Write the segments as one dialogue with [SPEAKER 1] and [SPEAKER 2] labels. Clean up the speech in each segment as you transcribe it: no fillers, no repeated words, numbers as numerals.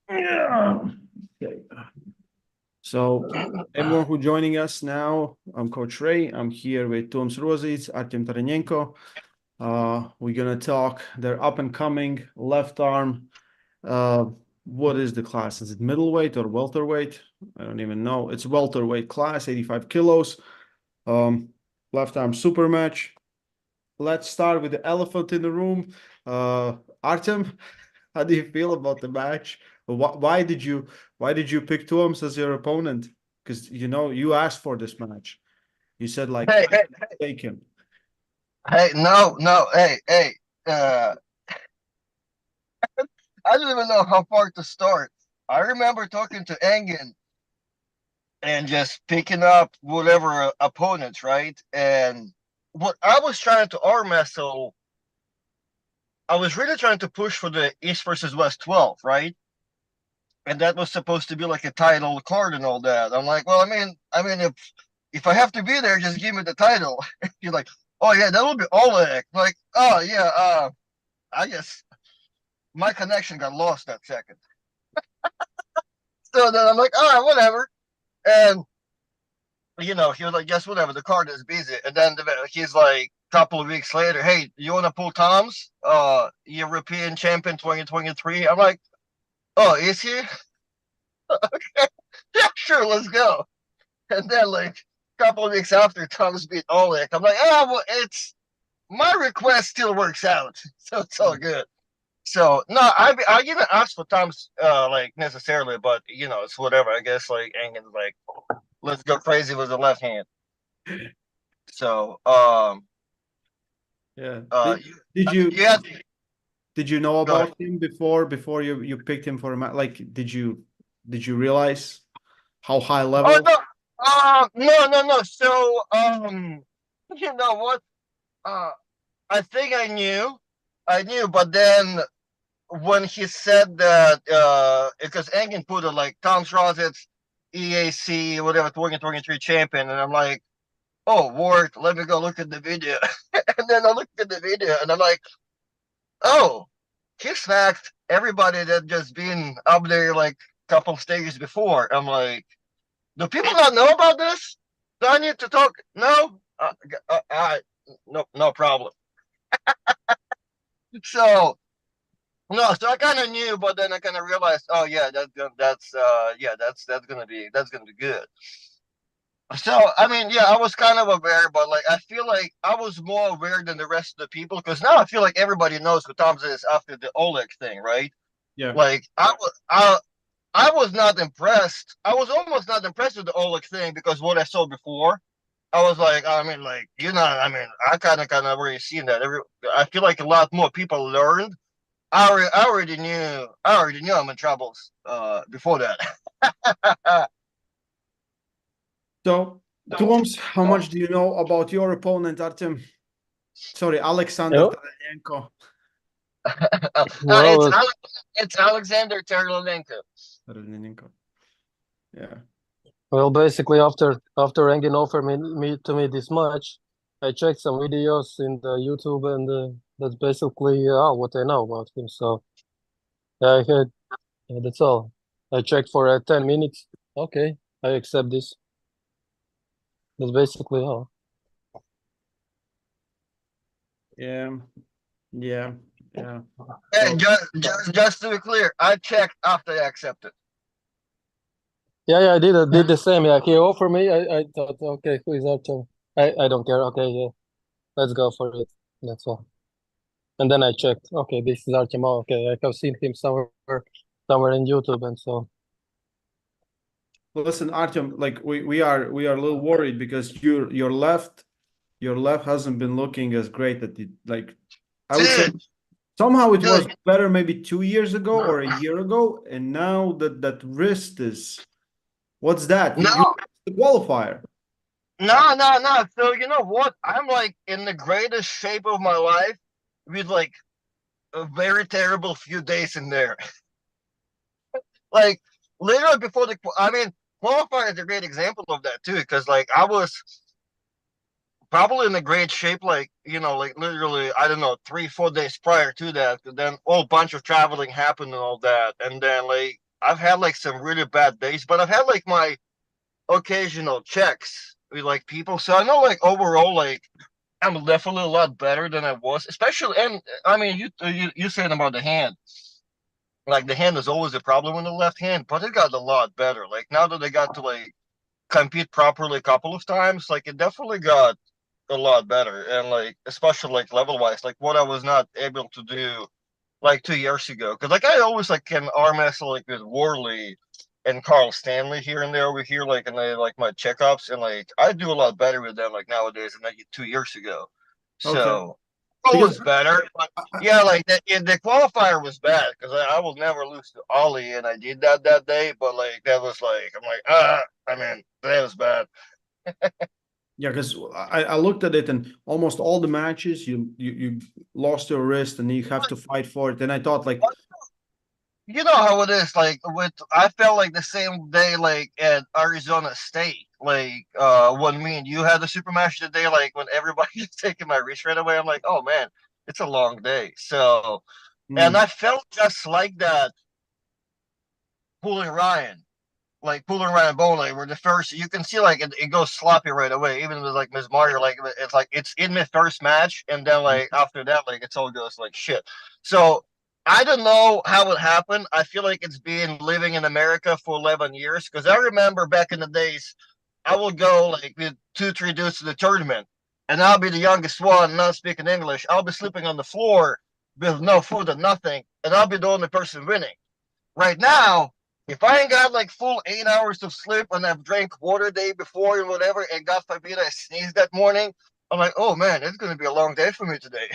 [SPEAKER 1] Yeah. Okay. So, everyone who joining us now, I'm Coach Ray. I'm here with TOMS ROZITS, ARTEM TARANENKO. We're gonna talk their up and coming left arm. What is the class? Is it middleweight or welterweight? I don't even know. It's welterweight class, 85 kilos. Left arm super match. Let's start with the elephant in the room. Artem, how do you feel about the match? Why did you pick Toms as your opponent? Because you asked for this match. You said like
[SPEAKER 2] Hey, hey,
[SPEAKER 1] take him.
[SPEAKER 2] hey, no, no, hey. Uh, I don't even know how far to start. I remember talking to Engen and just picking up whatever opponents, right? And what I was trying to arm wrestle, I was really trying to push for the East versus West 12, right? And that was supposed to be like a title card and all that. I'm like, well, I mean, if I have to be there, just give me the title. You're like, oh yeah, that will be Oleg. Like, oh yeah, I guess my connection got lost that second. So then I'm like, all right, whatever. And he was like, yes, whatever. The card is busy. And then he's like, a couple of weeks later, hey, you want to pull Tom's European champion 2023? I'm like, oh, is he? Okay, yeah, sure, let's go. And then like a couple of weeks after, Tom's beat Oleg. I'm like, oh, well, it's my request still works out, so it's all good. So no, I didn't ask for Tom's like necessarily, but it's whatever. I guess like Engen's like, let's go crazy with the left hand. So
[SPEAKER 1] Yeah.
[SPEAKER 2] uh
[SPEAKER 1] Did,
[SPEAKER 2] you,
[SPEAKER 1] did you
[SPEAKER 2] yeah,
[SPEAKER 1] did you know
[SPEAKER 2] go ahead.
[SPEAKER 1] about him before you picked him for a match? Like, did you realize how high
[SPEAKER 2] Oh
[SPEAKER 1] level?
[SPEAKER 2] no, no. So you know what? Uh, I think I knew, but then when he said that, because Engen put it like Tom's ROZITS EAC whatever 2023 champion, and I'm like, oh, Ward, let me go look at the video. And then I looked at the video and I'm like, oh, he smacked everybody that just been up there like a couple stages before. I'm like, do people not know about this? Do I need to talk? No? No problem. So, no, so I kind of knew, but then I kind of realized, oh yeah, that's gonna be good. So I mean, yeah, I was kind of aware, but like I feel like I was more aware than the rest of the people because now I feel like everybody knows who Tom's is after the Oleg thing, right?
[SPEAKER 1] Yeah.
[SPEAKER 2] Like I was not impressed. I was almost not impressed with the Oleg thing because what I saw before, I was like, I mean, like I mean, I kind of already seen that. I feel like a lot more people learned. I already knew I'm in troubles before that.
[SPEAKER 1] So, Toms, how much do you know about your opponent, Artem? Sorry, Alexander
[SPEAKER 3] Oh,
[SPEAKER 1] Taranenko.
[SPEAKER 2] It's
[SPEAKER 3] well,
[SPEAKER 2] It's Alexander Terlenko.
[SPEAKER 1] Taranenko. Yeah.
[SPEAKER 3] basically, after Engin offered me this match, I checked some videos in the YouTube, and that's basically what I know about him. So yeah, I heard that's all. I checked for 10 minutes. Okay, I accept this. That's basically all.
[SPEAKER 1] Yeah. Yeah. Yeah.
[SPEAKER 2] Hey,
[SPEAKER 1] So,
[SPEAKER 2] just to be clear, I checked after I accepted.
[SPEAKER 3] Yeah, I did the same. Yeah, he offered me. I thought, okay, who is Artem? I don't care. Okay, yeah, let's go for it. That's all. And then I checked. Okay, this is Artem. Oh, okay, I have seen him somewhere in YouTube, and so.
[SPEAKER 1] listen, Artem, like we are a little worried because your left hasn't been looking as great that it, like I would say
[SPEAKER 2] Dude,
[SPEAKER 1] somehow it was
[SPEAKER 2] dude,
[SPEAKER 1] better maybe 2 years ago or a year ago, and now that wrist is what's that? You
[SPEAKER 2] no,
[SPEAKER 1] you the qualifier.
[SPEAKER 2] no. So you know what? I'm like in the greatest shape of my life with like a very terrible few days in there. Like literally before I mean, qualifier is a great example of that too, because like I was probably in a great shape, like, you know, like literally, I don't know, 3, 4 days prior to that. Then a whole bunch of traveling happened and all that. And then like I've had like some really bad days, but I've had like my occasional checks with like people. So I know like overall, like I'm definitely a lot better than I was, especially. And I mean, you saying about the hand, like the hand is always a problem in the left hand, but it got a lot better. Like now that I got to like compete properly a couple of times, like it definitely got a lot better. And like especially like level wise, like what I was not able to do like 2 years ago. Because like I always like can arm wrestle like with Worley and Carl Stanley here and there over here, like and they like my checkups, and like I do a lot better with them like nowadays than I did 2 years ago.
[SPEAKER 1] Okay.
[SPEAKER 2] So it
[SPEAKER 1] Because
[SPEAKER 2] was better, but yeah, like the qualifier was bad because I will never lose to Ollie, and I did that day. But like that was like I'm like I mean that was bad.
[SPEAKER 1] yeah, because I looked at it and almost all the matches you lost your wrist and you have to fight for it. And I thought like,
[SPEAKER 2] You know how it is, like with I felt like the same day like at Arizona State, like when me and you had the super match today, like when everybody was taking my wrist right away, I'm like, oh man, it's a long day. So and
[SPEAKER 1] mm,
[SPEAKER 2] I felt just like that pulling Ryan. Like pulling Ryan Bowling, where the first you can see like it goes sloppy right away, even with like Ms. Mario, like it's in the first match, and then like after that, like it's all goes like shit. So I don't know how it happened. I feel like it's been living in America for 11 years because I remember back in the days, I will go like with 2, 3 dudes to the tournament, and I'll be the youngest one, not speaking English. I'll be sleeping on the floor with no food and nothing, and I'll be the only person winning. Right now, if I ain't got like full 8 hours of sleep and I've drank water the day before and whatever, and God forbid I sneezed that morning, I'm like, oh man, it's gonna be a long day for me today.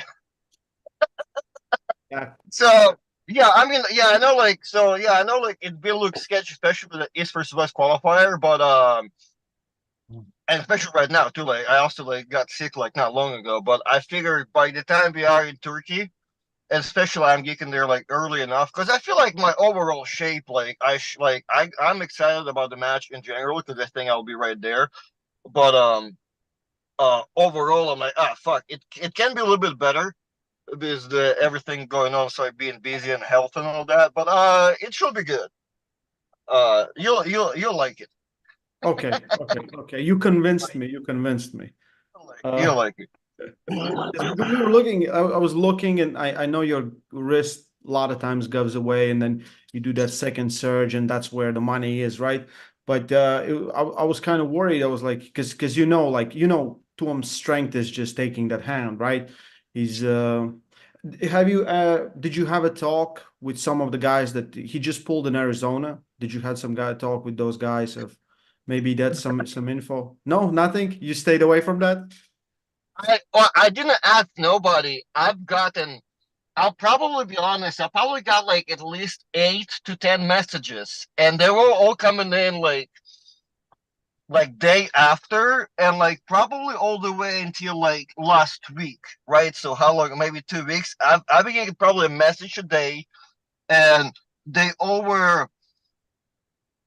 [SPEAKER 1] yeah,
[SPEAKER 2] So yeah, I mean, yeah, I know, like, so yeah, I know, like, it will look sketchy, especially for the East versus West qualifier, but and especially right now too. Like, I also like got sick like not long ago, but I figured by the time we are in Turkey, especially I'm getting there like early enough because I feel like my overall shape, like I'm excited about the match in general because I think I'll be right there. But overall I'm like fuck it can be a little bit better with the everything going on, so like being busy and health and all that. But it should be good. You'll like it.
[SPEAKER 1] okay. You convinced me. You convinced me.
[SPEAKER 2] You'll like it.
[SPEAKER 1] 'Cause when we were looking, I was looking, and I know your wrist a lot of times goes away, and then you do that second surge, and that's where the money is, right? But I was kind of worried. I was like, because like Tom's strength is just taking that hand, right? He's did you have a talk with some of the guys that he just pulled in Arizona? Did you had some guy talk with those guys of maybe that's some info? No, nothing. You stayed away from that.
[SPEAKER 2] I didn't ask nobody. I'll probably be honest. I probably got like at least 8 to 10 messages, and they were all coming in like day after, and like probably all the way until like last week, right? So how long? Maybe 2 weeks. I've been getting probably a message a day, and they all were.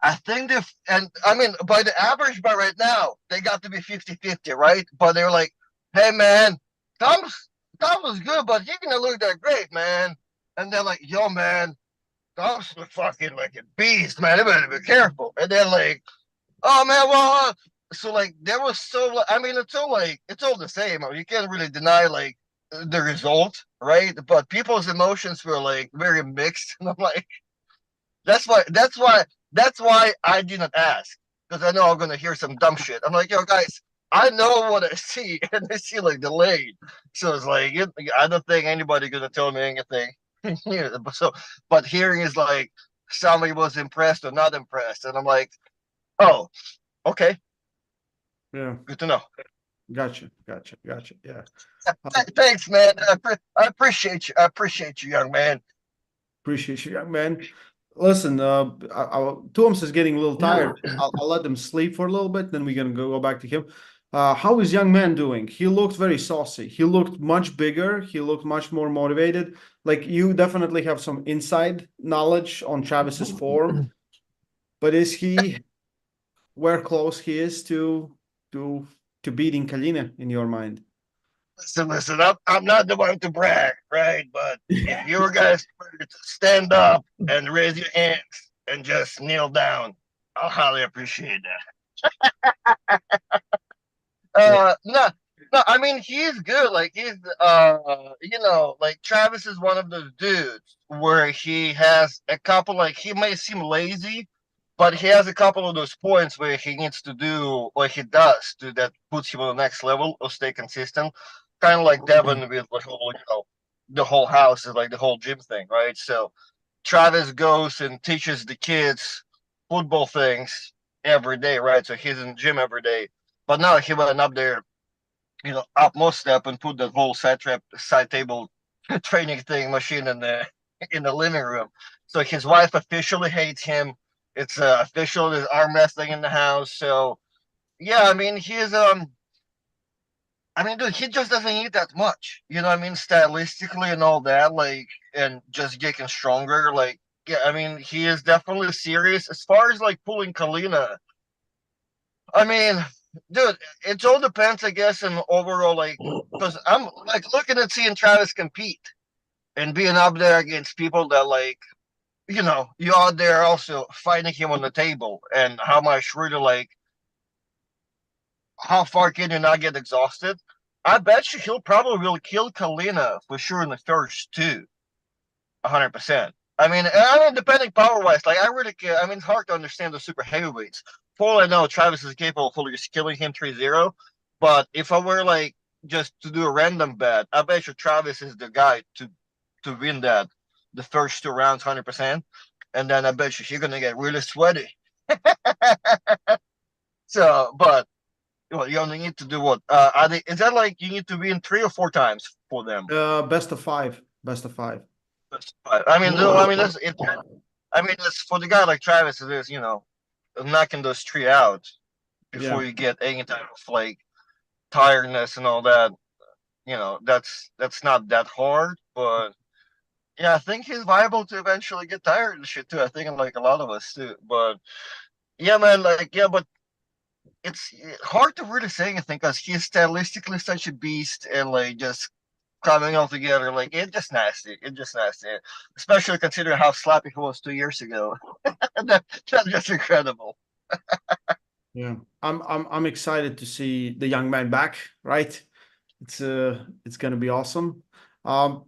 [SPEAKER 2] I think they and I mean by the average by right now they got to be 50-50, right? But they're like, hey man, Tom's Tom was good, but he didn't look that great, man. And they're like, yo man, Tom's fucking like a beast, man. You better be careful. And they're like, oh man, well, so like there was so I mean it's all the same. I mean, you can't really deny like the result, right? But people's emotions were like very mixed, and I'm like, that's why I didn't ask because I know I'm gonna hear some dumb shit. I'm like, yo guys, I know what I see, and I see like delayed, so it's like I don't think anybody gonna tell me anything. Yeah, but hearing is like somebody was impressed or not impressed, and I'm like, oh, okay,
[SPEAKER 1] Yeah.
[SPEAKER 2] good to know.
[SPEAKER 1] Gotcha. Yeah.
[SPEAKER 2] Thanks, man. I appreciate you. I appreciate you, young man.
[SPEAKER 1] Appreciate you, young man. Listen, Thomas is getting a little tired. I'll let him sleep for a little bit, then we're gonna go back to him. How is young man doing? He looked very saucy. He looked much bigger. He looked much more motivated. Like you definitely have some inside knowledge on Travis's form, but is he where close he is to to beating Kalina in your mind?
[SPEAKER 2] Listen, I'm not the one to brag, right? But if you guys were to stand up and raise your hands and just kneel down, I'll highly appreciate that. No, no, I mean he's good. Like he's like Travis is one of those dudes where he has a couple like he may seem lazy, but he has a couple of those points where he needs to do what he does to that puts him on the next level or stay consistent. Kind of like Devin with the whole, the whole house is like the whole gym thing, right? So Travis goes and teaches the kids football things every day, right? So he's in the gym every day. But now he went up there, utmost step and put that whole side table training thing machine in the living room. So his wife officially hates him. It's official. There's arm wrestling in the house. So yeah, I mean dude, he just doesn't eat that much. You know what I mean? Stylistically and all that, like, and just getting stronger. Like, yeah, I mean, he is definitely serious. As far as like pulling Kalina, I mean, dude, it all depends, I guess, in overall, like, because I'm like looking at seeing Travis compete and being up there against people that, like, you out there also fighting him on the table, and how much really, like, how far can you not get exhausted? I bet you he'll probably will kill Kalina for sure in the first two, 100%. I mean, depending power wise, like I really care. I mean, it's hard to understand the super heavyweights. For all I know, Travis is capable of fully just killing him 3-0. But if I were like just to do a random bet, I bet you Travis is the guy to win that the first two rounds 100%. And then I bet you he's gonna get really sweaty. So, but you only need to do what? Is that like you need to win 3 or 4 times for them?
[SPEAKER 1] Best of five. Best of five.
[SPEAKER 2] I mean, though, I mean, that's for the guy like Travis. It is, knocking those three out before you get any type of like tiredness and all that. That's not that hard. But yeah, I think he's liable to eventually get tired and shit too. I think like a lot of us too. But yeah, man, like yeah, but it's hard to really say anything because he's stylistically such a beast and like just coming all together, like it's just nasty. It's just nasty, especially considering how sloppy he was 2 years ago. That's just incredible.
[SPEAKER 1] Yeah, I'm excited to see the young man back. Right, it's gonna be awesome. I'm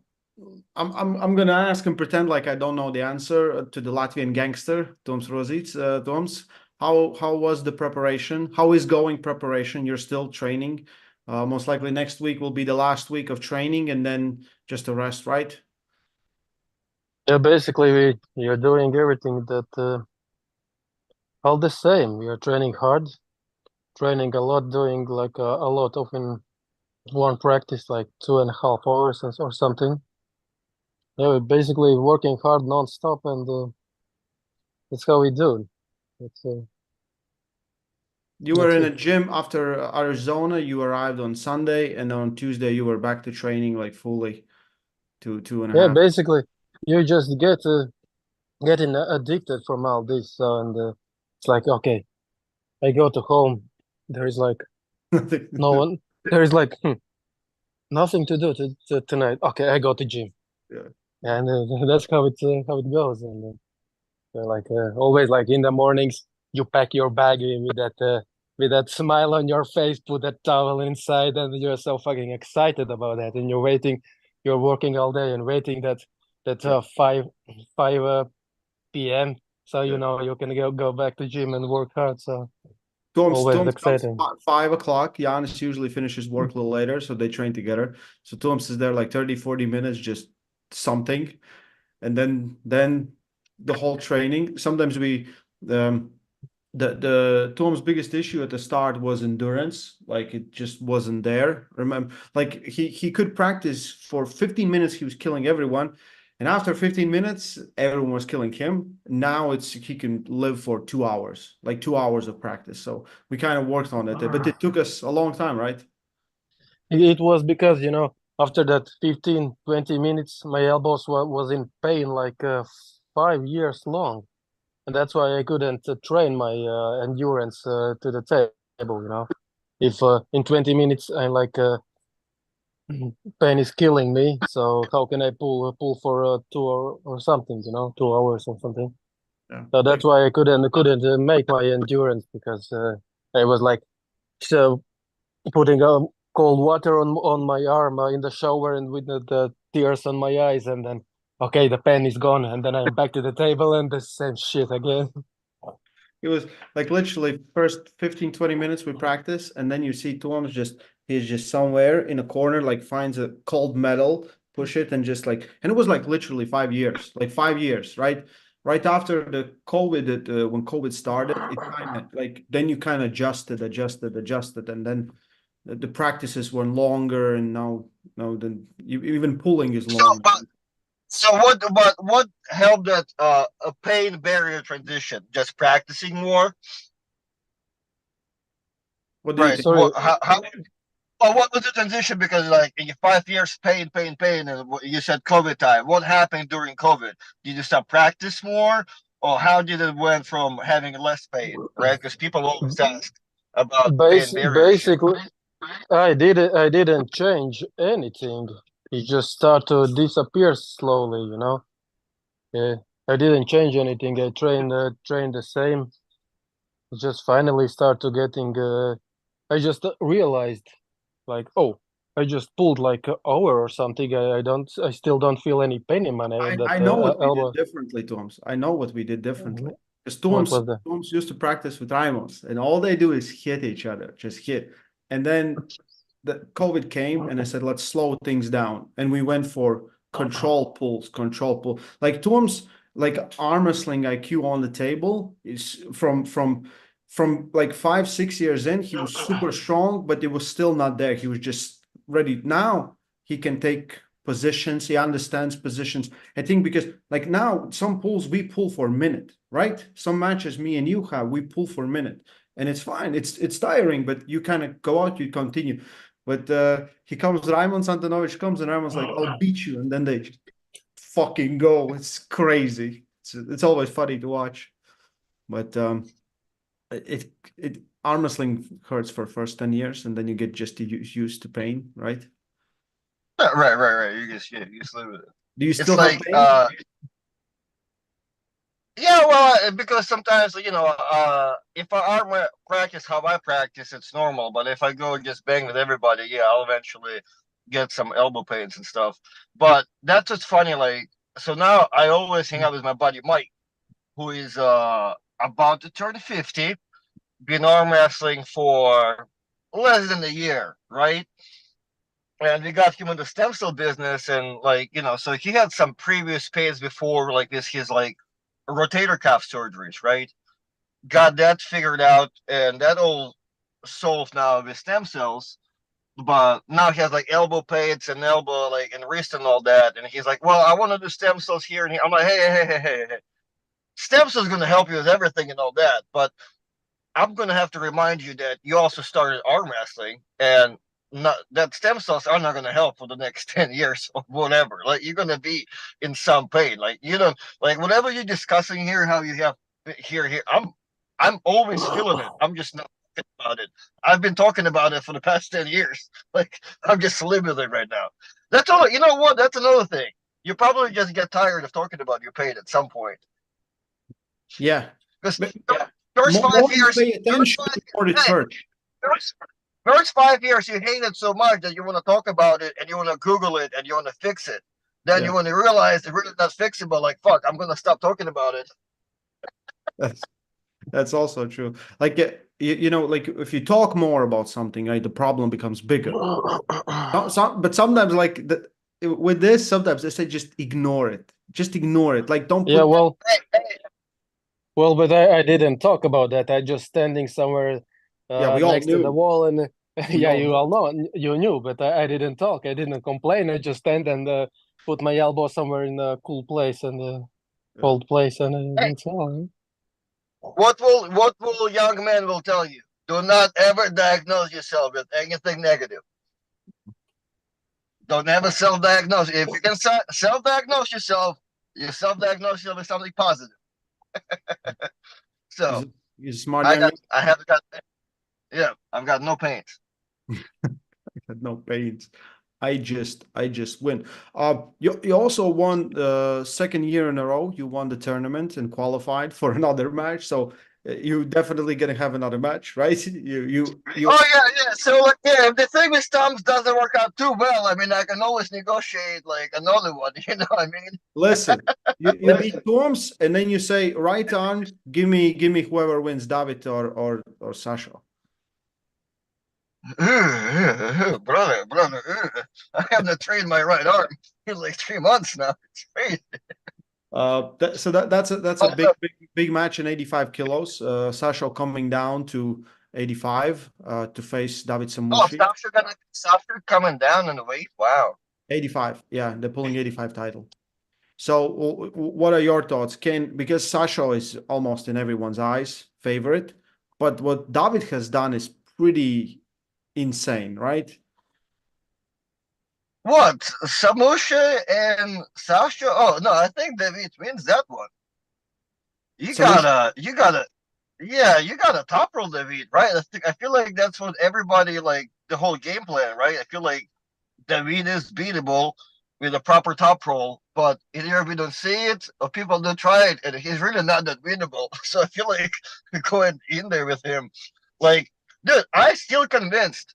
[SPEAKER 1] gonna ask and pretend like I don't know the answer to the Latvian gangster, Toms ROZITS. Toms, how was the preparation? How is going preparation? You're still training. Most likely next week will be the last week of training and then just a rest, right?
[SPEAKER 3] Yeah, basically we are doing everything that all the same. We are training hard, training a lot, doing like a lot of in one practice, like 2.5 hours or something. Yeah, we're basically working hard non-stop, and that's how we do. It's
[SPEAKER 1] You were
[SPEAKER 3] that's
[SPEAKER 1] in a
[SPEAKER 3] it.
[SPEAKER 1] gym after Arizona. You arrived on Sunday, and on Tuesday you were back to training like fully, two and a
[SPEAKER 3] Yeah,
[SPEAKER 1] half.
[SPEAKER 3] basically you just getting addicted from all this, and it's like okay, I go to home. There is like no one. There is like nothing to do tonight. Okay, I go to gym,
[SPEAKER 1] Yeah.
[SPEAKER 3] and that's how it goes. And like always, like in the mornings, you pack your bag with that smile on your face, put that towel inside, and you're so fucking excited about that. And you're working all day and waiting that 5 p.m. So
[SPEAKER 1] Yeah.
[SPEAKER 3] you can go back to gym and work hard. So
[SPEAKER 1] Tom's
[SPEAKER 3] always
[SPEAKER 1] comes
[SPEAKER 3] exciting.
[SPEAKER 1] 5 o'clock. Giannis usually finishes work a little later, so they train together. So Tom's is there like 30, 40 minutes, just something. And then the whole training. Sometimes um the Tom's biggest issue at the start was endurance. Like it just wasn't there. Remember, like he could practice for 15 minutes, he was killing everyone. And after 15 minutes, everyone was killing him. Now he can live for 2 hours, like 2 hours of practice. So we kind of worked on it, but it took us a long time, right?
[SPEAKER 3] It was because after that 15, 20 minutes, my elbows was in pain like 5 years long. And that's why I couldn't train my endurance to the table. if in 20 minutes I'm like pain is killing me, so how can I pull for 2 hour or something, 2 hours or something.
[SPEAKER 1] Yeah.
[SPEAKER 3] So that's why I couldn't make my endurance, because I was like, so putting cold water on my arm in the shower, and with the tears on my eyes, and then okay, the pain is gone, and then I'm back to the table and the same shit again.
[SPEAKER 1] It was like literally first 15, 20 minutes we practice, and then you see Tom's he's just somewhere in a corner, like finds a cold metal, push it, and just like, and it was like literally 5 years, like 5 years, right? Right after the COVID, when COVID started, it kind of like, then you kind of adjusted, and then the practices were longer, and now then even pulling is
[SPEAKER 2] So,
[SPEAKER 1] long.
[SPEAKER 2] so what helped that a pain barrier transition? Just practicing more,
[SPEAKER 1] What do you
[SPEAKER 2] right?
[SPEAKER 1] think?
[SPEAKER 3] Sorry,
[SPEAKER 2] How well, what was the transition? Because like in 5 years, pain, and you said COVID time. What happened during COVID? Did you stop practice more, or how did it went from having less pain? Right? Because people always ask about pain barrier shit.
[SPEAKER 3] basically I didn't change anything. It just started to disappear slowly. Yeah, I didn't change anything. I trained the same. Just finally start to getting. I just realized, like, oh, I just pulled like an hour or something. I still don't feel any pain in my
[SPEAKER 1] I know what we did
[SPEAKER 3] elbow.
[SPEAKER 1] differently, Toms. I know what we did differently.
[SPEAKER 3] Mhm.
[SPEAKER 1] Because
[SPEAKER 3] What
[SPEAKER 1] Toms,
[SPEAKER 3] was that?
[SPEAKER 1] Toms used to practice with Rimos, and all they do is hit each other, just hit. And then the COVID came, and I said, let's slow things down. And we went for control pulls, control pull. Like Toms, like arm wrestling IQ on the table is from like 5, 6 years in, he was super strong, but it was still not there. He was just ready. Now he can take positions, he understands positions. I think because like now some pulls we pull for a minute, right? Some matches me and you have, we pull for a minute, and it's fine. It's tiring, but you kind of go out, you continue. But he comes, Raymond Santanovic comes, and Raymond's like, I'll beat you, and then they just fucking go. It's crazy. It's always funny to watch. But it arm wrestling hurts for first 10 years, and then you get just used to pain, right?
[SPEAKER 2] Right. You just live with it.
[SPEAKER 1] Do you
[SPEAKER 2] It's
[SPEAKER 1] still have
[SPEAKER 2] like
[SPEAKER 1] pain?
[SPEAKER 2] yeah, well, because sometimes if I practice how I practice, it's normal. But if I go and just bang with everybody, yeah, I'll eventually get some elbow pains and stuff. But that's what's funny. Like, so now I always hang out with my buddy Mike, who is about to turn 50, been arm wrestling for less than a year, right? And we got him in the stem cell business, and so he had some previous pains before, like this, his like rotator cuff surgeries, right? Got that figured out, and that all solved now with stem cells. But now he has like elbow pains and elbow like and wrist and all that, and he's like, "Well, I want to do stem cells here and here." I'm like, "Hey. Stem cells going to help you with everything and all that, but I'm going to have to remind you that you also started arm wrestling, and not that stem cells are not going to help for the next 10 years or whatever. Like, you're going to be in some pain. Like, you know, like whatever you're discussing here, how you have here, I'm always feeling it. I'm just not talking about it. I've been talking about it for the past 10 years. Like, I'm just living with it right now. That's all. You know what? That's another thing. You probably just get tired of talking about your pain at some point.
[SPEAKER 1] Yeah.
[SPEAKER 2] Because
[SPEAKER 1] But
[SPEAKER 2] first
[SPEAKER 1] more
[SPEAKER 2] five
[SPEAKER 1] you
[SPEAKER 2] years,
[SPEAKER 1] pay attention, the more it
[SPEAKER 2] hey,
[SPEAKER 1] hurts.
[SPEAKER 2] first, first 5 years you hate it so much that you want to talk about it and you want to Google it and you want to fix it. Then
[SPEAKER 1] Yeah.
[SPEAKER 2] you want to realize it's really not fixable. Like, fuck, I'm gonna stop talking about it.
[SPEAKER 1] That's also true. Like like if you talk more about something, right, the problem becomes bigger. But sometimes, like with this, sometimes they say just ignore it. Just ignore it. Like don't
[SPEAKER 3] Yeah,
[SPEAKER 1] put.
[SPEAKER 3] well, but I didn't talk about that. I just standing somewhere
[SPEAKER 1] Yeah, we all
[SPEAKER 3] next to the
[SPEAKER 1] knew.
[SPEAKER 3] wall, and
[SPEAKER 1] We
[SPEAKER 3] yeah,
[SPEAKER 1] all
[SPEAKER 3] you
[SPEAKER 1] knew.
[SPEAKER 3] all know, you knew, but I didn't talk. I didn't complain. I just stand and put my elbow somewhere in a cool place and
[SPEAKER 1] Yeah.
[SPEAKER 3] cold place, and
[SPEAKER 2] Hey,
[SPEAKER 3] that's all.
[SPEAKER 2] what will young men will tell you? Do not ever diagnose yourself with anything negative. Don't ever self-diagnose. If you can self-diagnose yourself, you self-diagnose yourself with something positive.
[SPEAKER 1] He's,
[SPEAKER 2] So
[SPEAKER 1] he's a smart
[SPEAKER 2] I
[SPEAKER 1] young
[SPEAKER 2] got
[SPEAKER 1] man.
[SPEAKER 2] I have got Yeah, I've got no pains.
[SPEAKER 1] Had no pains. I just win. You also won the second year in a row. You won the tournament and qualified for another match. So you definitely gonna have another match, right? You.
[SPEAKER 2] Oh yeah. So like, yeah, if the thing with Toms doesn't work out too well, I mean, I can always negotiate like another one. You know what I mean?
[SPEAKER 1] Listen, you beat Toms, and then you say, right on, give me whoever wins, David or Sasha.
[SPEAKER 2] brother, I haven't trained my right arm in like 3 months now. It's crazy.
[SPEAKER 1] That's a big match in 85 kilos. Sasha coming down to 85 to face David
[SPEAKER 2] Oh,
[SPEAKER 1] Samushi.
[SPEAKER 2] Sasha coming down in the weight. Wow.
[SPEAKER 1] 85, yeah, they're pulling 85 title. So what are your thoughts? Because Sasha is almost in everyone's eyes favorite, but what David has done is pretty insane, right?
[SPEAKER 2] What? Samusha and Sasha? Oh no, I think David wins that one. You
[SPEAKER 1] Samusha,
[SPEAKER 2] gotta, yeah, you gotta top roll David, right? I feel like that's what everybody like the whole game plan, right? I feel like David is beatable with a proper top roll, but either we don't see it or people don't try it, and he's really not that winnable. So I feel like going in there with him, like, dude, I still convinced.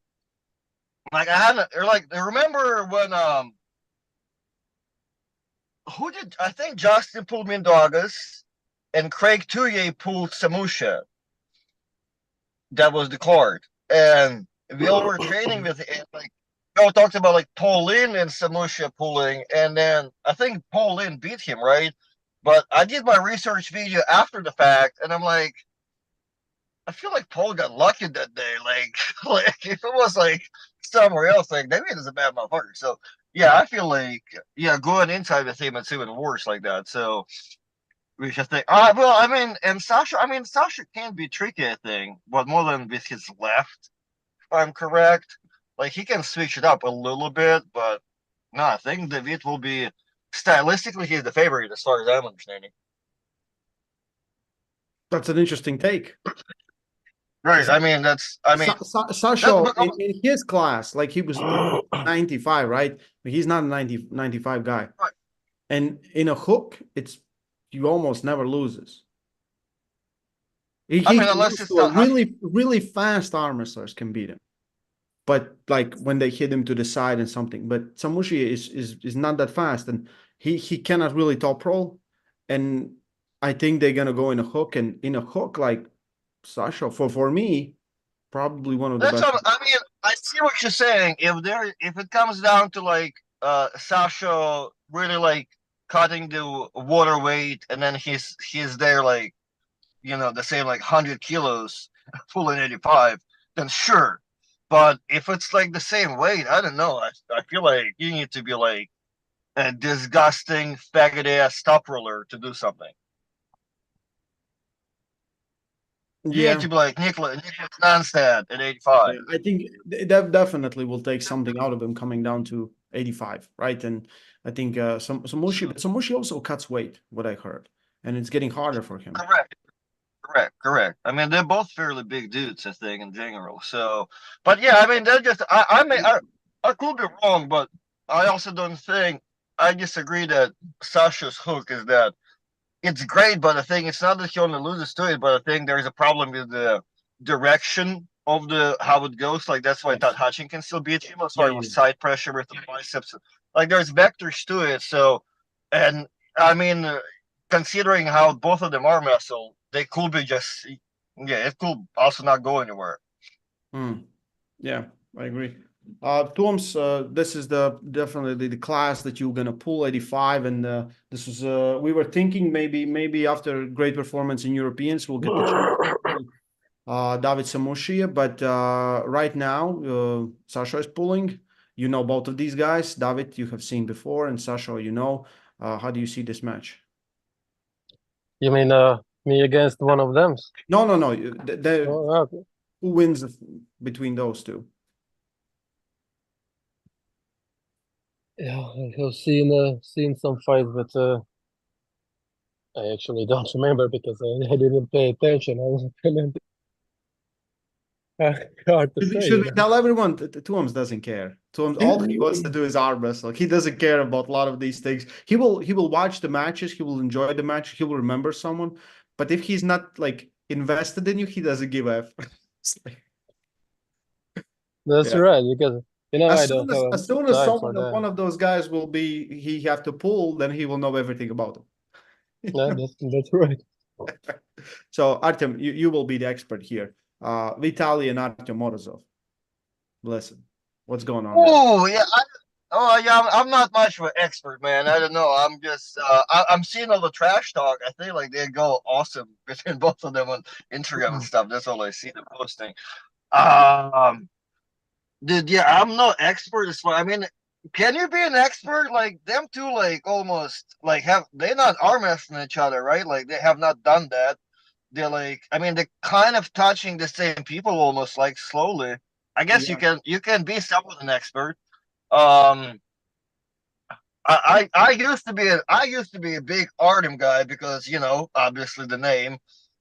[SPEAKER 2] Like I hadn't, or like, remember when who did I think Justin pulled Mindogas and Craig Touye pulled Samusha. That was the card, and we all were training with it. Like we all talked about like Paul Lin and Samusha pulling, and then I think Paul Lin beat him, right? But I did my research video after the fact, and I'm like, I feel like Paul got lucky that day. Like, like if it was like somewhere else, like David is a bad motherfucker. So yeah, I feel like yeah, going inside with him and see what works like that. So we should think. Well, I mean, and Sasha. I mean, Sasha can be tricky, I think, but more than with his left, if I'm correct. Like he can switch it up a little bit, but no, I think David will be stylistically he's the favorite as far as I'm understanding.
[SPEAKER 1] that's an interesting take.
[SPEAKER 2] Right. I mean,
[SPEAKER 1] Sasha
[SPEAKER 2] but,
[SPEAKER 1] in his class, like he was 95, right? He's not a 95 guy.
[SPEAKER 2] right.
[SPEAKER 1] And in a hook, it's you almost never loses. He
[SPEAKER 2] I mean,
[SPEAKER 1] can
[SPEAKER 2] unless
[SPEAKER 1] lose
[SPEAKER 2] it's
[SPEAKER 1] to a
[SPEAKER 2] not.
[SPEAKER 1] really fast arm wrestlers can beat him. But like when they hit him to the side and something. But Samushi is not that fast, and he cannot really top roll. And I think they're gonna go in a hook, and in a hook, like Sasha, for me, probably one of the
[SPEAKER 2] That's
[SPEAKER 1] best.
[SPEAKER 2] what I mean. I see what you're saying. If it comes down to like Sasha really like cutting the water weight, and then he's there like the same like 100 kilos, pulling 85, then sure. But if it's like the same weight, I don't know. I feel like you need to be like a disgusting faggot ass top roller to do something. You need
[SPEAKER 1] Yeah,
[SPEAKER 2] to be like Nicholas Nonstad at 85.
[SPEAKER 1] yeah, I think that definitely will take something out of him coming down to 85, right? And I think Samushi also cuts weight, what I heard, and it's getting harder for him.
[SPEAKER 2] Correct. I mean, they're both fairly big dudes, I think, in general. So, but yeah, I mean, they're just. I could be wrong, but I also don't think I disagree that Sasha's hook is that it's great, but I think it's not that he only loses to it, but I think there is a problem with the direction of the how it goes. Like that's why I
[SPEAKER 1] Yes.
[SPEAKER 2] thought Hutchin can still beat him as
[SPEAKER 1] Yeah,
[SPEAKER 2] far
[SPEAKER 1] yeah.
[SPEAKER 2] as side pressure with the biceps. Like there's vectors to it. So, and I mean, considering how both of them are muscle, they could be just yeah, it could also not go anywhere.
[SPEAKER 1] Yeah, I agree. Toms, this is definitely the class that you're gonna pull 85, and this was we were thinking maybe after great performance in Europeans we'll get the chance to pull, David Samushi, but right now Sasha is pulling. You know both of these guys. David, you have seen before, and Sasha, you know. How do you see this match?
[SPEAKER 3] You mean me against one of them?
[SPEAKER 1] No.
[SPEAKER 3] Oh, okay.
[SPEAKER 1] Who wins between those two?
[SPEAKER 3] Yeah, I have seen some fights, but I actually don't remember because I didn't pay attention. I was feeling Hard to say.
[SPEAKER 1] Should we tell everyone that TOMS doesn't care? TOMS, all he wants to do is arm wrestle. He doesn't care about a lot of these things. He will watch the matches. He will enjoy the match. He will remember someone. But if he's not like invested in you, he doesn't give a F. It's like,
[SPEAKER 3] That's
[SPEAKER 1] yeah.
[SPEAKER 3] right, because I
[SPEAKER 1] As
[SPEAKER 3] don't
[SPEAKER 1] soon as,
[SPEAKER 3] have
[SPEAKER 1] as soon as
[SPEAKER 3] time for
[SPEAKER 1] someone
[SPEAKER 3] that.
[SPEAKER 1] one of those guys will be he have to pull, then he will know everything about him.
[SPEAKER 3] Yeah, that's right.
[SPEAKER 1] So Artem, you will be the expert here. Vitaly and Artem Morozov. Listen, what's going on there?
[SPEAKER 2] Oh yeah, I'm not much of an expert, man. I don't know. I'm just I'm seeing all the trash talk. I think like they go awesome between both of them on Instagram and stuff. That's all I see them posting. Um, dude, yeah, I'm no expert as far. I mean, can you be an expert? Like them two, like almost like have they not arm wrestling each other, right? Like they have not done that. They're like, I mean, they're kind of touching the same people almost, like slowly. I guess
[SPEAKER 1] Yeah.
[SPEAKER 2] you can be somewhat an expert. Um, I used to be a big Artem guy because obviously the name,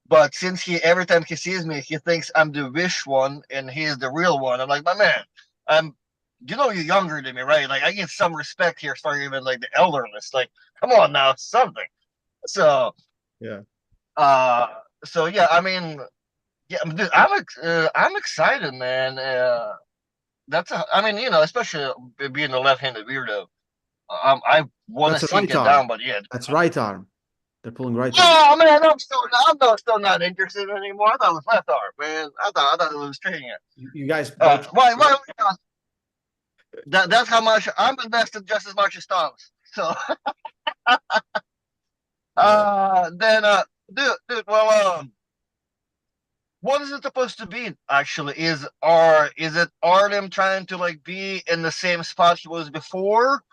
[SPEAKER 2] but since he every time he sees me he thinks I'm the wish one and he's the real one. I'm like, my man, I'm you're younger than me, right? Like I get some respect here for even like the elderless. Like come on now, something. So
[SPEAKER 1] Yeah.
[SPEAKER 2] uh yeah, I mean yeah, dude, I'm excited, man. I mean, especially being a left-handed weirdo. I want to
[SPEAKER 1] That's a
[SPEAKER 2] see it
[SPEAKER 1] right
[SPEAKER 2] get
[SPEAKER 1] arm.
[SPEAKER 2] down, but yeah.
[SPEAKER 1] That's right arm. They're pulling right arm.
[SPEAKER 2] Oh man, I'm still not interested anymore. I thought it was left arm, man. I thought it was straight hand.
[SPEAKER 1] You guys both.
[SPEAKER 2] Why that's how much I'm invested just as much as Thomas. So
[SPEAKER 1] Yeah.
[SPEAKER 2] then dude, well what is it supposed to be actually? Is it Artem trying to like be in the same spot he was before?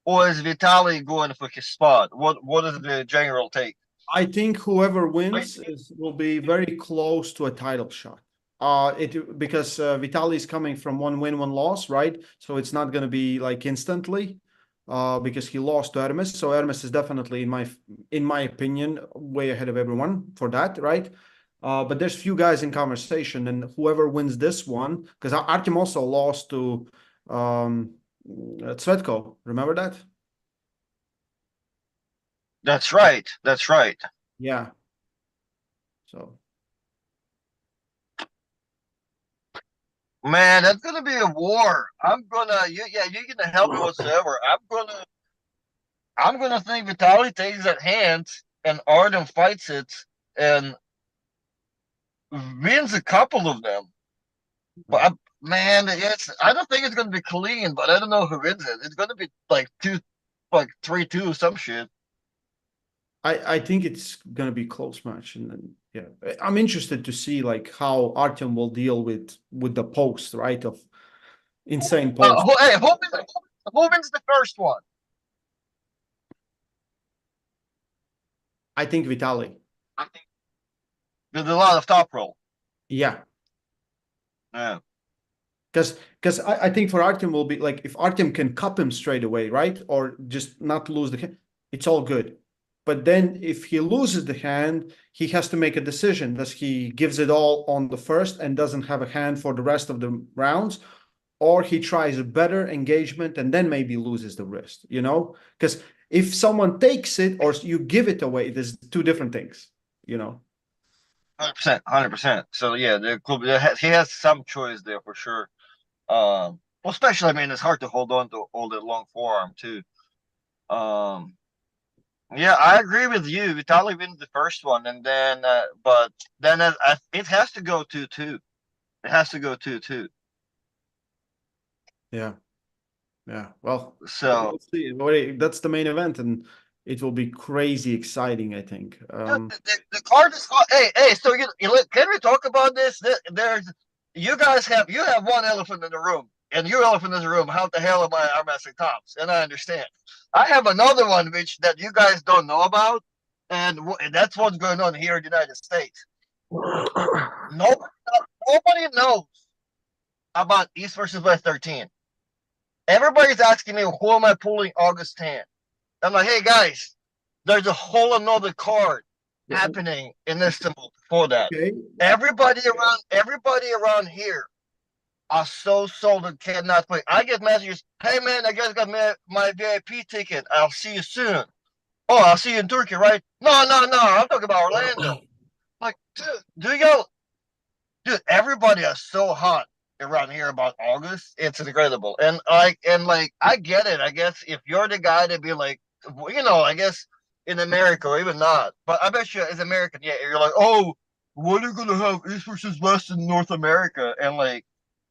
[SPEAKER 2] Or is Vitaly going for his spot? What is the general take?
[SPEAKER 1] I think whoever wins will be very close to a title shot. Because Vitaly is coming from one win, one loss, right? So it's not going to be like instantly, because he lost to Hermes. So Hermes is definitely, in my opinion, way ahead of everyone for that, right? But there's few guys in conversation, and whoever wins this one, because Artem also lost to Tsvetko. Remember that?
[SPEAKER 2] That's right. That's right.
[SPEAKER 1] Yeah. So.
[SPEAKER 2] Man, that's gonna be a war. You're gonna help me whatsoever. I'm gonna think Vitaly takes that hand and Artem fights it and wins a couple of them. But man, I don't think it's gonna be clean, but I don't know who wins it. It's gonna be like 3-2, some shit.
[SPEAKER 1] I think it's gonna be close match, and then yeah, I'm interested to see like how Artem will deal with the post, right? Of insane post.
[SPEAKER 2] Who wins the first one?
[SPEAKER 1] I think Vitaly.
[SPEAKER 2] I think there's a lot of top roll.
[SPEAKER 1] Yeah,
[SPEAKER 2] Yeah.
[SPEAKER 1] because I think for Artem will be like if Artem can cup him straight away, right? Or just not lose the hand, it's all good. But then if he loses the hand, he has to make a decision. Does he gives it all on the first and doesn't have a hand for the rest of the rounds? Or he tries a better engagement and then maybe loses the wrist, Because if someone takes it or you give it away, there's two different things,
[SPEAKER 2] 100%. So yeah, the club he has some choice there for sure. Well, especially I mean, it's hard to hold on to all that long forearm too. Yeah, I agree with you. Vitaly wins the first one, and then but then it has to go 2-2. It has to go 2-2.
[SPEAKER 1] Yeah. Yeah. Well,
[SPEAKER 2] So
[SPEAKER 1] we'll see. That's the main event, and it will be crazy exciting, I think.
[SPEAKER 2] the card is hey. So can we talk about this? There's you have one elephant in the room, and your elephant in the room. How the hell am I arm wrestling Toms? And I understand. I have another one that you guys don't know about, and that's what's going on here in the United States. Nobody knows about East versus West 13. Everybody's asking me who am I pulling August 10. I'm like, hey guys, there's a whole another card happening in Istanbul before that.
[SPEAKER 1] Okay.
[SPEAKER 2] Everybody around here are so sold and cannot wait. I get messages, hey man, I just got my VIP ticket. I'll see you soon. Oh, I'll see you in Turkey, right? No, I'm talking about Orlando. Like, dude, everybody is so hot around here about August. It's incredible. And I get it. I guess if you're the guy to be like, I guess in America or even not, but I bet you as American, yeah, you're like, oh, what are you gonna have East versus West in North America? And like,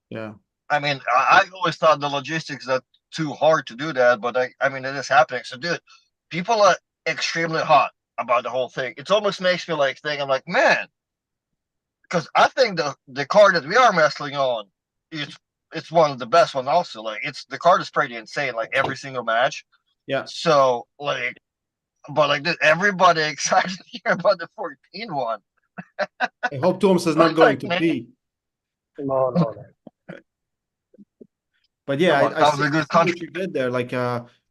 [SPEAKER 1] Yeah.
[SPEAKER 2] I mean, I always thought the logistics are too hard to do that, but I mean, it is happening. So, dude, people are extremely hot about the whole thing. It almost makes me like think, I'm like, man, because I think the card that we are wrestling on, it's one of the best one also. Like, the card is pretty insane, like every single match.
[SPEAKER 1] Yeah.
[SPEAKER 2] So like, but like, dude, everybody excited to hear about the 14 one.
[SPEAKER 1] I hope Toms is not going to
[SPEAKER 2] Man.
[SPEAKER 1] be.
[SPEAKER 3] No.
[SPEAKER 1] But yeah,
[SPEAKER 2] Come on,
[SPEAKER 1] I
[SPEAKER 2] that was
[SPEAKER 1] see,
[SPEAKER 2] a good
[SPEAKER 1] I see what
[SPEAKER 2] country.
[SPEAKER 1] you did there. Like,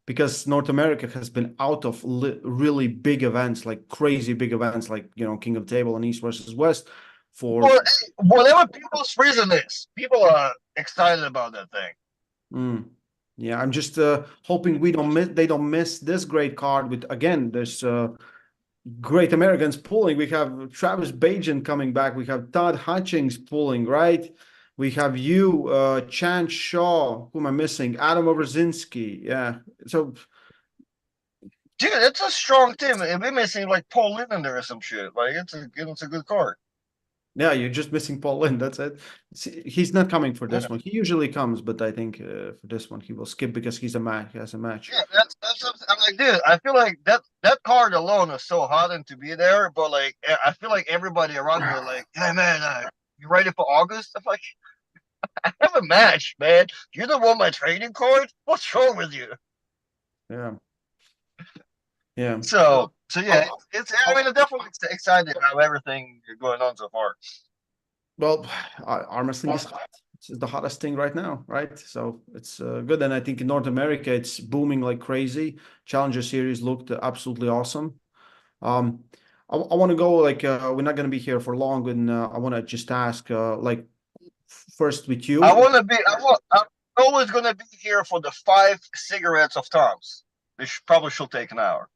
[SPEAKER 1] because North America has been out of really big events, like crazy big events, like King of Table and East versus West. For
[SPEAKER 2] Well, hey, whatever people's reason is, people are excited about that thing.
[SPEAKER 1] Yeah, I'm just hoping they don't miss this great card with, again, there's great Americans pulling. We have Travis Bajan coming back. We have Todd Hutchings pulling, right? We have you, Chan Shaw. Who am I missing? Adam Obrzezinski. Yeah. So,
[SPEAKER 2] Dude, it's a strong team. And we're missing like Paul Lynn in there or some shit. Like, it's a good card.
[SPEAKER 1] yeah, you're just missing Paul Lynn. That's it. See, he's not coming for this one. He usually comes, but I think for this one he will skip because he has a match.
[SPEAKER 2] Yeah, that's something. I'm like, dude, I feel like that card alone is so hot and to be there, but like, I feel like everybody around here, like, hey man, you ready for August? I'm like, I have a match, man. You don't want my trading card? What's wrong with you?
[SPEAKER 1] Yeah. Yeah.
[SPEAKER 2] So yeah, it's. I mean, I'm definitely excited how everything is going on so far.
[SPEAKER 1] Well, Armwrestling is hot. It's the hottest thing right now, right? So it's good. And I think in North America, it's booming like crazy. Challenger Series looked absolutely awesome. I want to go, like, we're not going to be here for long. And I want to just ask, like, first with you.
[SPEAKER 2] I'm always going to be here for the 5 cigarettes of Tom's. This probably should take an hour.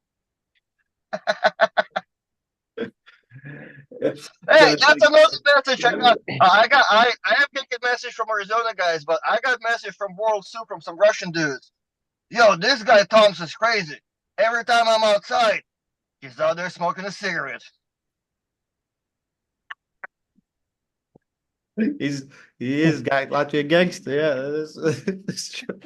[SPEAKER 2] Hey, that's another message I got. I have taken message from Arizona guys, but I got message from World Soup from some Russian dudes. Yo, this guy Tom's is crazy. Every time I'm outside, he's out there smoking a cigarette.
[SPEAKER 1] He is guy Latvia gangster. Yeah, that's true.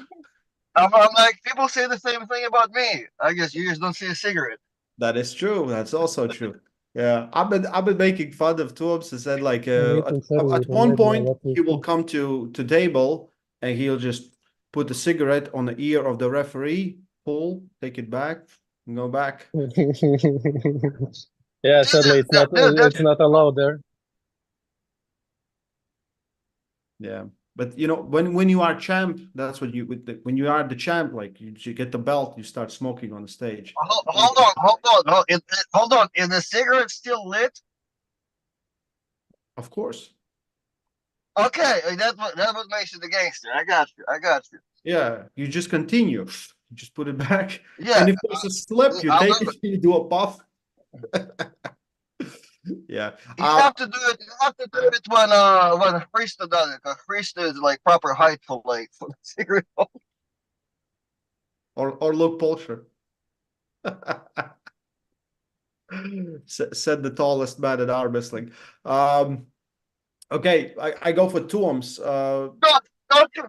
[SPEAKER 2] I'm like, people say the same thing about me. I guess you just don't see a cigarette.
[SPEAKER 1] That is true. That's also true. Yeah, I've been making fun of Toms and said, like, at one point he will come to table and he'll just put the cigarette on the ear of the referee, pull, take it back, and go back.
[SPEAKER 3] Yeah, sadly it's not allowed there.
[SPEAKER 1] Yeah, but when you are champ, that's what when you are the champ, like you get the belt, you start smoking on the stage.
[SPEAKER 2] Hold on. Is the cigarette still lit?
[SPEAKER 1] Of course.
[SPEAKER 2] Okay, that's what makes you the gangster. I got you.
[SPEAKER 1] Yeah, you just continue. You just put it back.
[SPEAKER 2] Yeah.
[SPEAKER 1] And if there's a slip, you take it, you do a puff. Yeah.
[SPEAKER 2] You have to do it. You have to do it when Frista does it, because Frista is like proper height for the cigarette.
[SPEAKER 1] Or Luke Polsher. Said the tallest man at Armwrestling. Okay, I go for Toms.
[SPEAKER 2] Don't you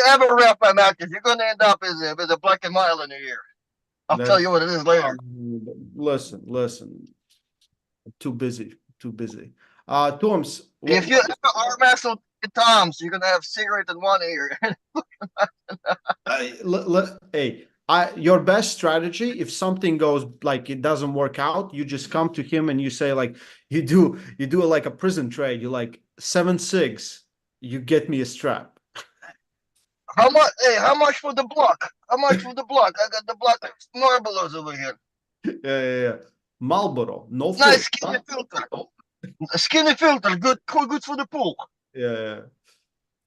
[SPEAKER 2] ever rep my matches. You're gonna end up as a black and mile in a year. I'll tell you what it is later.
[SPEAKER 1] Listen. Too busy. Toms.
[SPEAKER 2] If you ever arm wrestle Toms, you're gonna have cigarette in one ear.
[SPEAKER 1] Hey, your best strategy, if something goes like it doesn't work out, you just come to him and you say, like, you do like a prison trade. You like 7-6, you get me a strap.
[SPEAKER 2] How much? Hey, how much for the block? I got the block marbles over here.
[SPEAKER 1] Yeah. Marlboro, no
[SPEAKER 2] Nice
[SPEAKER 1] filter.
[SPEAKER 2] skinny filter. Skinny filter, good for the pool.
[SPEAKER 1] Yeah.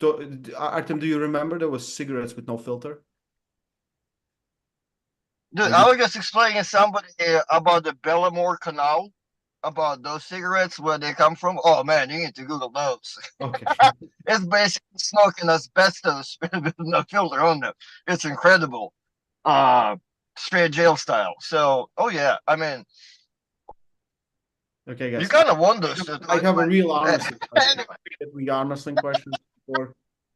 [SPEAKER 1] So, Artem, do you remember there was cigarettes with no filter?
[SPEAKER 2] Dude,
[SPEAKER 1] Or
[SPEAKER 2] I
[SPEAKER 1] you-
[SPEAKER 2] was just explaining to somebody about the Bellamore Canal, about those cigarettes, where they come from. Oh man, you need to Google those.
[SPEAKER 1] Okay.
[SPEAKER 2] It's basically smoking asbestos with no filter on them. It's incredible. Straight jail style. So, oh yeah, I mean,
[SPEAKER 1] Okay,
[SPEAKER 2] you
[SPEAKER 1] guys.
[SPEAKER 2] kind of want those.
[SPEAKER 1] I have a real arm wrestling question.
[SPEAKER 2] Anyway,
[SPEAKER 1] We arm wrestling questions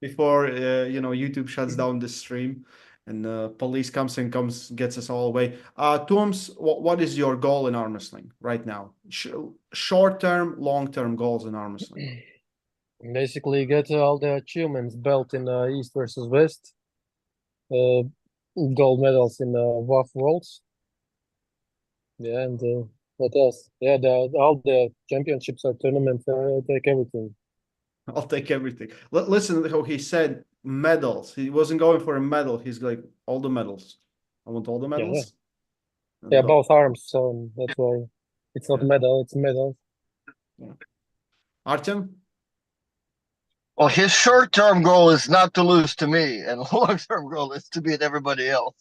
[SPEAKER 1] before you know, YouTube shuts down this stream and police comes and gets us all away. Toms, what is your goal in arm wrestling right now? Short term, long term goals in arm wrestling.
[SPEAKER 3] Basically, get all the achievements belt in East versus West, gold medals in WAF Worlds. Yeah, and what else? Yeah, all the championships or tournaments. Take everything.
[SPEAKER 1] I'll take everything. Listen to how he said medals. He wasn't going for a medal. He's like, all the medals. I want all the
[SPEAKER 3] Yeah,
[SPEAKER 1] medals.
[SPEAKER 3] yeah,
[SPEAKER 1] And
[SPEAKER 3] both arms. So that's why it's not
[SPEAKER 1] Yeah.
[SPEAKER 3] medal. It's medal.
[SPEAKER 1] Artem?
[SPEAKER 2] well, his short-term goal is not to lose to me, and long-term goal is to beat everybody else.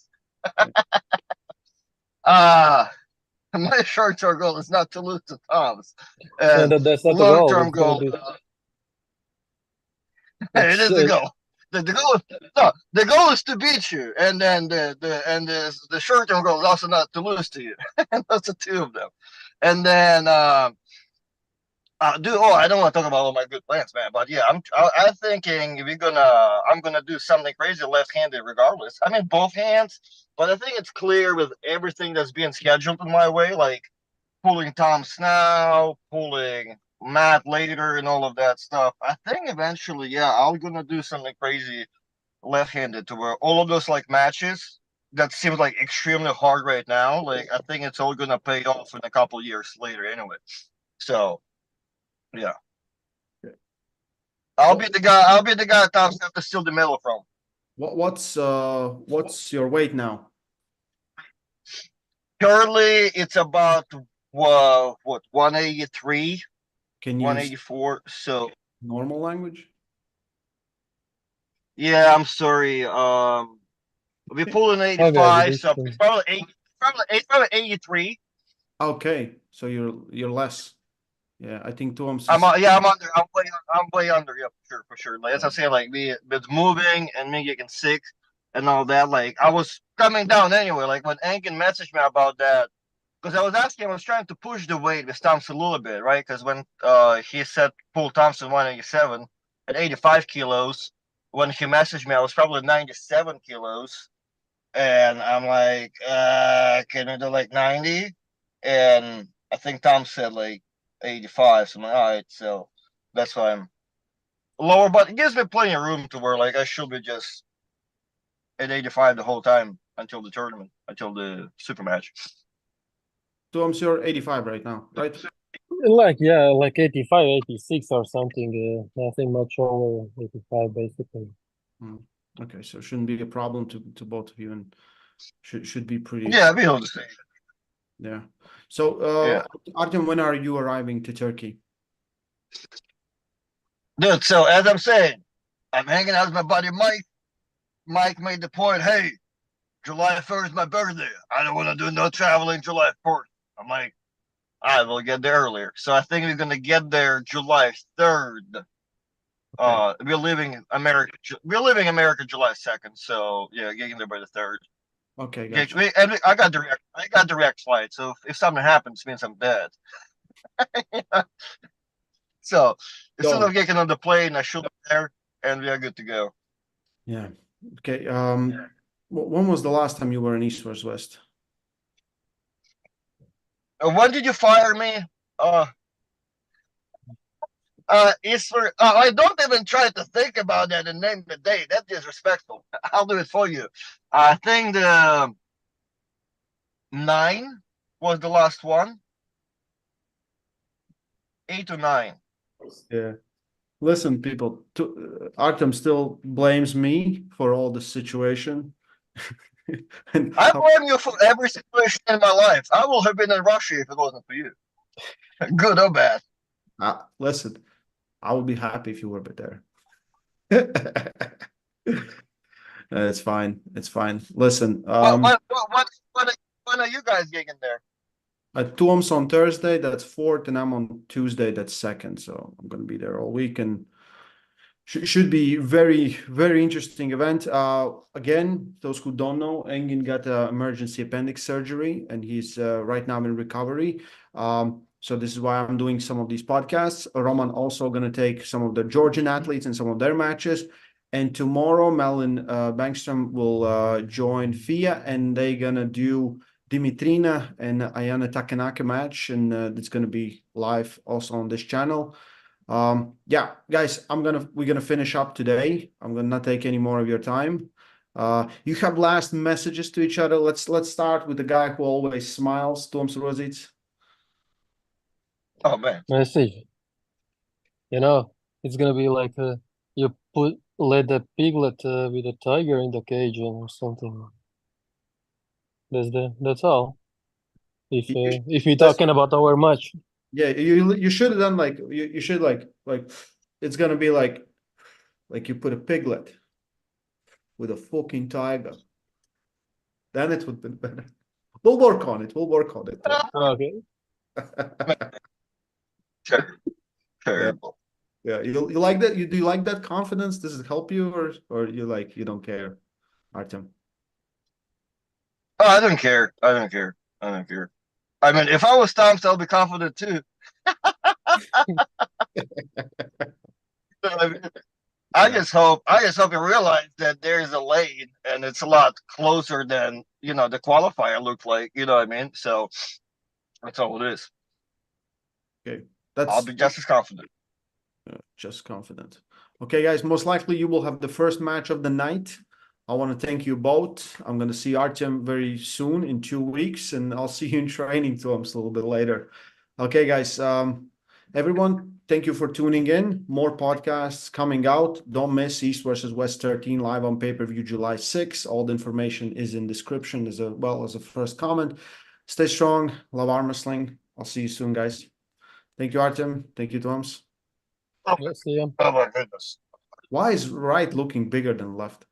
[SPEAKER 2] My short-term goal is not to lose to Tom's,
[SPEAKER 3] And
[SPEAKER 2] and
[SPEAKER 3] that's not the goal.
[SPEAKER 2] long-term
[SPEAKER 3] It's gonna
[SPEAKER 2] goal.
[SPEAKER 3] be.
[SPEAKER 2] It is the
[SPEAKER 3] It's,
[SPEAKER 2] goal. The goal. No, the goal is to beat you, and then the short-term goal is also not to lose to you. And those are two of them. And then I don't want to talk about all my good plans, man. But yeah, I'm thinking I'm gonna do something crazy left-handed regardless. I mean both hands, but I think it's clear with everything that's being scheduled in my way, like pulling TOMS now, pulling Matt later, and all of that stuff. I think eventually, yeah, I'm gonna do something crazy left-handed to where all of those like matches that seems like extremely hard right now. Like I think it's all gonna pay off in a couple years later anyway. So yeah. I'll be the guy Tom's have to steal the medal from.
[SPEAKER 1] What's your weight now?
[SPEAKER 2] Currently, it's about what 183,
[SPEAKER 1] Can you use
[SPEAKER 2] 184. So
[SPEAKER 1] normal language?
[SPEAKER 2] yeah, I'm sorry. We pulled an
[SPEAKER 3] Okay,
[SPEAKER 2] 85, so
[SPEAKER 3] this-
[SPEAKER 2] probably 83.
[SPEAKER 1] Okay, so you're less. Yeah, I think Tom's
[SPEAKER 2] I'm
[SPEAKER 1] is
[SPEAKER 2] yeah, I'm way under. Yeah, for sure. Like as I say, like it's moving and me getting sick and all that. Like I was coming down anyway. Like when Ankin messaged me about that, because I was asking, I was trying to push the weight with Thompson a little bit, right? Because when he said pull Thompson 187 at 85 kilos, when he messaged me, I was probably 97 kilos, and I'm like, can I do like 90? And I think Tom said like 85. So I'm like, all right, so that's why I'm lower, but it gives me plenty of room to where like I should be just at 85 the whole time until the tournament, until the super match.
[SPEAKER 1] Tom's, you're 85 right now, right?
[SPEAKER 3] Like, yeah, like 85, 86 or something. Nothing much over 85, basically.
[SPEAKER 1] Okay, so shouldn't be a problem to both of you, and should be pretty.
[SPEAKER 2] Yeah, I'll be able to say.
[SPEAKER 1] Yeah. So,
[SPEAKER 2] Yeah.
[SPEAKER 1] Artem, when are you arriving to Turkey?
[SPEAKER 2] Dude, so as I'm saying, I'm hanging out with my buddy Mike. Mike made the point, hey, July 1st is my birthday. I don't want to do no traveling July 4th. I'm like, all right, we'll get there earlier. So I think we're gonna get there July 3rd.
[SPEAKER 1] Okay.
[SPEAKER 2] We're leaving America. We're leaving America July 2nd. So yeah, getting there by the 3rd.
[SPEAKER 1] Okay,
[SPEAKER 2] Yeah,
[SPEAKER 1] gotcha.
[SPEAKER 2] I got direct flight. So if something happens, it means I'm dead. So as soon as I'm getting on the plane, I should be there, and we are good to go.
[SPEAKER 1] Yeah. Okay. When was the last time you were in East versus West?
[SPEAKER 2] When did you fire me? Easter. I don't even try to think about that and name the date. That's disrespectful. I'll do it for you. I think the 9 was the last one. 8 or 9.
[SPEAKER 1] Yeah. Listen, people, Artem still blames me for all the situation. And
[SPEAKER 2] I blame you for every situation in my life. I will have been in Russia if it wasn't for you. Good or bad.
[SPEAKER 1] listen, I would be happy if you were there. It's fine. It's fine. Listen,
[SPEAKER 2] When are you guys getting there?
[SPEAKER 1] at TOMS on Thursday, that's 4th, and I'm on Tuesday, that's 2nd. So I'm gonna be there all week, and should be very, very interesting event. Again, those who don't know, Engin got emergency appendix surgery, and he's right now in recovery. So this is why I'm doing some of these podcasts. Roman also going to take some of the Georgian athletes and some of their matches. And tomorrow, Malin Bangstrom will join FIA, and they're going to do Dimitrina and Ayana Takanaka match, and it's going to be live also on this channel. Yeah, guys, we're gonna finish up today. I'm gonna not take any more of your time. You have last messages to each other. Let's start with the guy who always smiles, TOMS ROZITS.
[SPEAKER 2] Oh man.
[SPEAKER 3] Message. You know, it's gonna be like you let the piglet with a tiger in the cage or something. That's all. If we're talking about our match.
[SPEAKER 1] Yeah, you should have done like you should like it's gonna be like you put a piglet with a fucking tiger. Then it would be better. We'll work on it. We'll work on it.
[SPEAKER 3] Okay.
[SPEAKER 2] Terrible.
[SPEAKER 1] Yeah, you like that? Do you like that confidence? Does it help you, or you don't care, Artem?
[SPEAKER 2] Oh, I don't care. I don't care. I don't care. I mean, if I was Toms, I'll be confident too. I just hope you realize that there's a lane and it's a lot closer than the qualifier looked like. You know what I mean? So that's all it is.
[SPEAKER 1] Okay,
[SPEAKER 2] I'll be just as confident.
[SPEAKER 1] Just confident. Okay, guys, most likely you will have the first match of the night. I want to thank you both. I'm going to see Artem very soon in 2 weeks, and I'll see you in training, Toms, a little bit later. Okay, guys, everyone, thank you for tuning in. More podcasts coming out. Don't miss East versus West 13 live on pay-per-view July 6. All the information is in description as well as a first comment. Stay strong. Love arm wrestling. I'll see you soon, guys. Thank you, Artem. Thank you, Toms.
[SPEAKER 3] Yeah, see ya.
[SPEAKER 2] Oh my goodness.
[SPEAKER 1] Why is right looking bigger than left?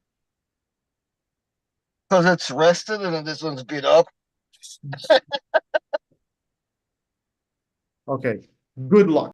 [SPEAKER 2] Because it's rested and this one's beat up.
[SPEAKER 1] Okay. Good luck.